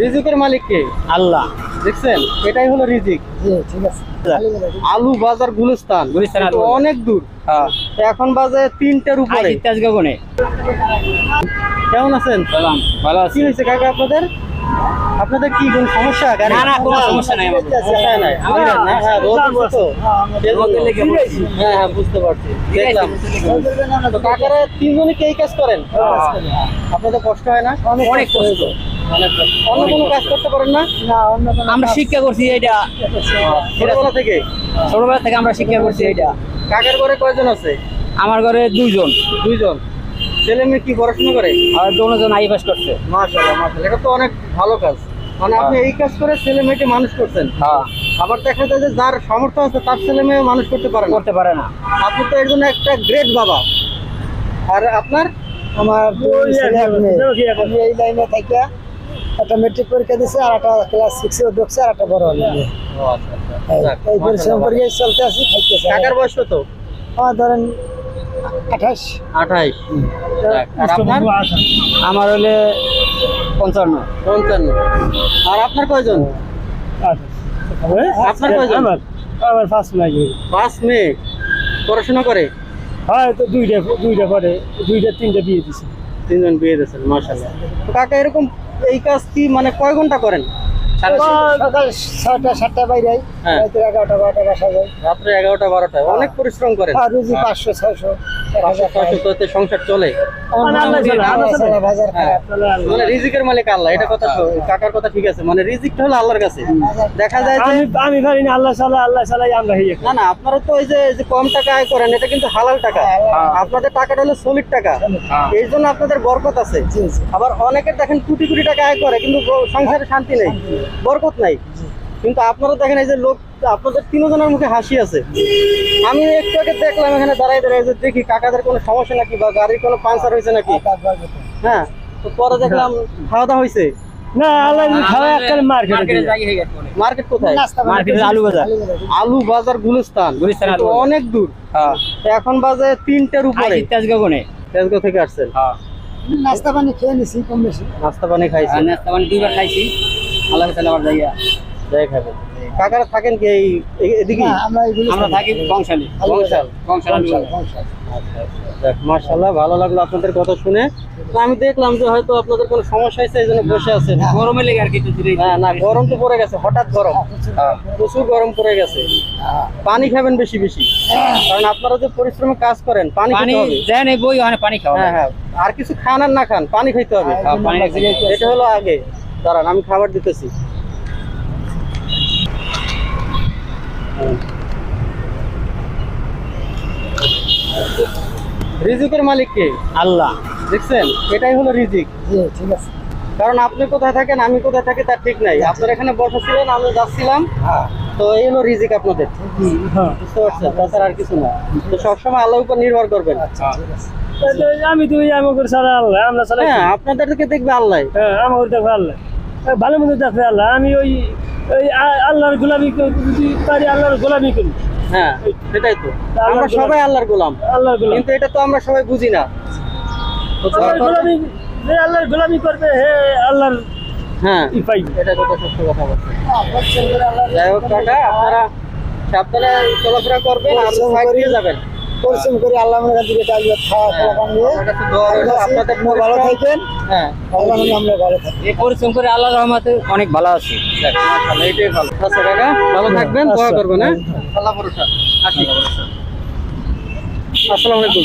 রিজিকের মালিক কে? আল্লাহ। দেখছেন, এটাই হলো রিজিক। জি ঠিক আছে। আলু বাজার গুলিস্তান, আলু অনেক দূর। হ্যাঁ, এখন বাজে 3টার উপরে। আজকে কোনে কেমন আছেন? সালাম, ভালো আছি। কি হয়েছে কাকা আপনাদের? আপনাদের কি কোন সমস্যা? গাড়ি না, কোনো সমস্যা নাই আমাদের। সমস্যা নাই। হ্যাঁ, রোদ উঠছে তো। হ্যাঁ, বুঝতে পারছি। দেখলাম তো কাকারা তিনজনই কি এই কাজ করেন? আপনাদের কষ্ট হয় না? অনেক কষ্ট। অন্য কোনো কাজ করতে পারেন না? আমরা শিক্ষা করছি এটা ছোটবেলা থেকে? ছোটবেলা থেকে আমরা শিক্ষা করছি এটা। কাকার ঘরে কয়জন আছে? আমার ঘরে দুইজন। ছেলে মেয়ে কি পড়াশোনা করে? আর দুজন আই পাস করছে। মাশাআল্লাহ, মাশাআল্লাহ, এটা তো অনেক ভালো কাজ। মানে আপনি এই কাজ করে ছেলে মেয়েকে মানুষ করছেন। হ্যাঁ, আবার দেখা যায় যে যার সামর্থ্য আছে তার ছেলে মেয়ে মানুষ করতে পারে না। আপনি তো এর জন্য একটা গ্রেট বাবা। আর আপনার? আমার দুই ছেলে এক মেয়ে। আমি এই লাইনে থেকে একটা মেট্রিক পরীক্ষা দিছে, আর একটা ক্লাস 6 এ ঢুকছে, আর একটা বড় হলো। এই পরিশ্রম করে চলতে আছি, খাইতেছি। কাকার বয়স কত? আমার ধরেন 28। আর আপনার? আমার হলে 55। আর আপনার কয়জন? আপনার কয়জন? আমার 5 মেয়ে। 5 মেয়ে পড়াশোনা করে? হ্যাঁ, তো দুইটা পরে, দুইটা তিনটা বিয়ে দিছে। 3জন বিয়ে দিয়েছেন, মাশাআল্লাহ। তো কাকা এরকম এই কাজ কি মানে কয় ঘন্টা করেন? সকাল 6টা 7টা বাইরে, রাতে 11টা 12টা বাসা যায়। রাত্রে 11টা 12টা। অনেক পরিশ্রম করেন। আর রোজি 500 600 তো সংসার চলে। বাজার খারাপ। মানে রিজিকের মালিক আল্লাহ, এটা কথা কাকার কথা ঠিক আছে। মানে রিজিকটা হলো আল্লাহর কাছে। দেখা যায় যে আমি পারি না, আল্লাহ চালাই আমরা হইয়ে। না, আপনারা তো এই যে কম টাকা আয় করেন, এটা কিন্তু হালাল টাকা। আপনাদের টাকাটা হলো সলিড টাকা, এই জন্য আপনাদের বরকত আছে। আবার অনেকে দেখেন কোটি কোটি টাকা আয় করে কিন্তু সংসারে শান্তি নেই, বরকত নাই। কিন্তু আপনারা দেখেন এই যে লোক, আপনাদের 3জনের মুখে হাসি আছে। আমি একটু আগে দেখলাম এখানে দাঁড়াই যে দেখি কাকাদের কোনো সমস্যা নাকি বা গাড়ির কোনো পাঞ্চার হয়েছে নাকি। হ্যাঁ, তো পরে দেখলাম খাওয়া দাওয়া হয়েছে। না, আল্লাহ খাওয়া একটা মার্কেট কোথায়? মার্কেটের আলু বাজার। আলু বাজার গুলিস্তান, আলু বাজার। অনেক দূর। এখন বাজে 3টার উপরে। আজকে কোনে তেজগাঁও থেকে আসছেন? নাস্তা পানি খেয়ে নিছি কম বেশি। নাস্তা পানি খাইছেন? নাস্তা পানি 2বার খাইছি। আল্লাহ তাআলা আমার যাইয়া যাই খাবেন। কাকারা থাকেন কি এদিকে? আমরা থাকি বংশালী। মাশাআল্লাহ, ভালো লাগলো আপনাদের কথা শুনে। তো আমি দেখলাম যে হয়তো আপনাদের কোনো সমস্যা হয়েছে, এই জন্য বসে আছেন। গরমে লেগে আর কি। না, গরম তো পড়ে গেছে, হঠাৎ গরম, প্রচুর গরম পড়ে গেছে। পানি খাবেন বেশি বেশি, কারণ আপনারা যে পরিশ্রমে কাজ করেন, পানি খেতে হবে। দেন এই বই ওখানে পানি খাওয়া। হ্যাঁ, আর কিছু খান আর না খান, পানি খাইতে হবে। এটা হলো আগে। দাঁড়ান, আমি খাবার দিতেছি। রিজিকের মালিক কে? আল্লাহ। দেখছেন, এটাই হলো রিজিক। জি ঠিক আছে। কারণ আপনি কোথায় থাকেন, আমি কোথায় থাকি, তার ঠিক নাই। আপনার এখানে বসা ছিলেন, আমি যাচ্ছিলাম, তো এই হলো রিজিক আপনাদের। বুঝতে পারছেন? তাছাড়া আর কিছু না। তো সবসময় আল্লাহর উপর নির্ভর করবেন। আমি তো আমার সারা আল্লাহ, আমরা সারা। হ্যাঁ, আপনাদেরকে দেখবে আল্লাহ। হ্যাঁ, আমার দেখবে আল্লাহ, ভালো মন্দ দেখবে আল্লাহ। আমি ওই আল্লাহর গোলামি যদি পারি, আল্লাহর গোলামি করি। হ্যাঁ, সেটাই তো। আমরা সবাই আল্লাহর গোলাম, কিন্তু এটা তো আমরা সবাই বুঝি না। আল্লাহর গোলামি করবে, হে আল্লাহর। হ্যাঁ, এটা কথা সত্য কথা বলছেন। যাই হোক কাকা, আপনারা সাবধানে চলাফেরা করবেন আর সাইড দিয়ে যাবেন। পরিশ্রম করে আল্লাহ আমাদের দিকে ডালিয়ে খাওয়া নিয়ে আপনাদের ভালো থাকেন। হ্যাঁ, আল্লাহ আমরা ভালো থাকি। এই পরিশ্রম করে আল্লাহর রহমতে অনেক ভালো আছি। এইটাই ভালো। আচ্ছা কাকা, ভালো থাকবেন, দোয়া করবেন। হ্যাঁ, আল্লাহ ভরসা। আসি। আসসালামু আলাইকুম।